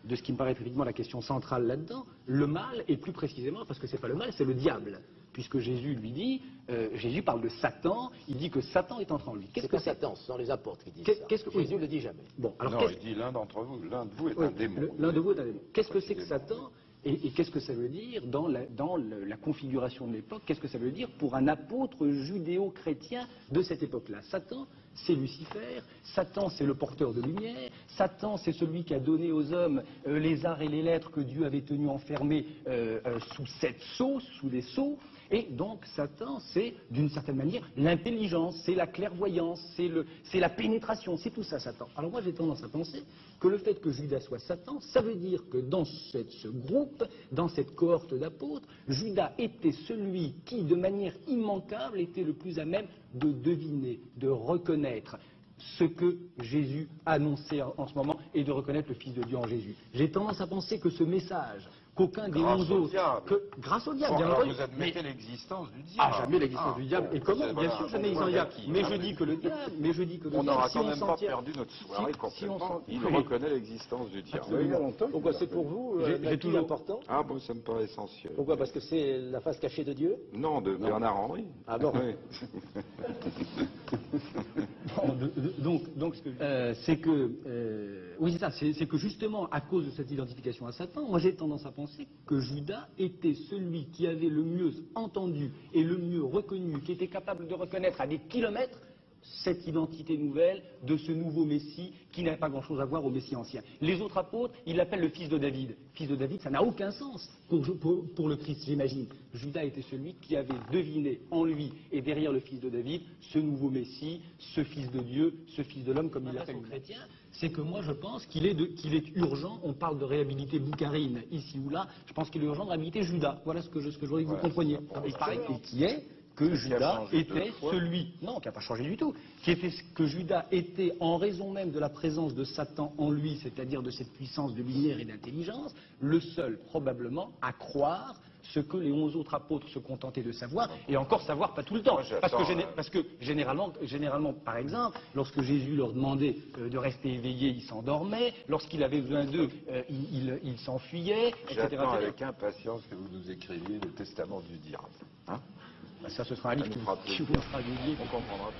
de ce qui me paraît effectivement la question centrale là-dedans, le mal, et plus précisément, parce que c'est pas le mal, c'est le diable. Puisque Jésus lui dit, Jésus parle de Satan, il dit que Satan est entré en lui. Qu'est-ce que Satan? Ce sont les apôtres qui disent ça. Jésus ne le dit jamais. Bon, alors non, il dit l'un d'entre vous, l'un de vous est un démon. L'un de vous est un démon. Qu'est-ce que c'est que Satan et qu'est-ce que ça veut dire dans la configuration de l'époque? Qu'est-ce que ça veut dire pour un apôtre judéo-chrétien de cette époque-là? Satan, c'est Lucifer, Satan, c'est le porteur de lumière, Satan, c'est celui qui a donné aux hommes les arts et les lettres que Dieu avait tenus enfermés sous 7 sceaux, sous des sceaux. Et donc Satan, c'est d'une certaine manière l'intelligence, c'est la clairvoyance, c'est la pénétration, c'est tout ça Satan. Alors moi j'ai tendance à penser que le fait que Judas soit Satan, ça veut dire que dans ce groupe, dans cette cohorte d'apôtres, Judas était celui qui, de manière immanquable, était le plus à même de deviner, de reconnaître ce que Jésus annonçait en ce moment et de reconnaître le Fils de Dieu en Jésus. J'ai tendance à penser que ce message, qu'aucun des 11 autres... Grâce au diable, Bon, bien alors entendu. vous admettez l'existence du diable. Ah, jamais l'existence du diable. Et comment? Bien sûr, jamais l'existence du diable. Mais je dis que le diable, On n'aura quand même pas perdu notre soirée complètement. Il reconnaît l'existence du diable. Pourquoi c'est pour vous l'acquis important? Ah bon, ça me paraît essentiel. Pourquoi? Parce que c'est la face cachée de Dieu? Non, de Bernard Henry. Ah bon? Oui. Donc, c'est que, oui, c'est ça, c'est que justement, à cause de cette identification à Satan, moi j'ai tendance à penser que Judas était celui qui avait le mieux entendu et le mieux reconnu, qui était capable de reconnaître à des kilomètres cette identité nouvelle de ce nouveau Messie qui n'avait pas grand-chose à voir au Messie ancien. Les autres apôtres, ils l'appellent le fils de David. Fils de David, ça n'a aucun sens pour le Christ, j'imagine. Judas était celui qui avait deviné en lui et derrière le fils de David ce nouveau Messie, ce fils de Dieu, ce fils de l'homme, comme il l'appelle aux chrétiens. C'est que moi je pense qu'il est urgent, on parle de réhabiliter Boukharine ici ou là, je pense qu'il est urgent de réhabiliter Judas. Voilà ce que je voudrais que vous compreniez. Et qui est que Judas était celui, non, qui n'a pas changé du tout, que Judas était, en raison même de la présence de Satan en lui, c'est-à-dire de cette puissance de lumière et d'intelligence, le seul probablement à croire ce que les 11 autres apôtres se contentaient de savoir, et encore savoir pas tout le temps. Parce que généralement, par exemple, lorsque Jésus leur demandait de rester éveillés, ils s'endormaient, lorsqu'il avait besoin d'eux, ils s'enfuyaient, etc. J'attends avec impatience que vous nous écriviez le testament du diable. Hein? Ça, ce sera un livre qui vous fera délier. On comprendra.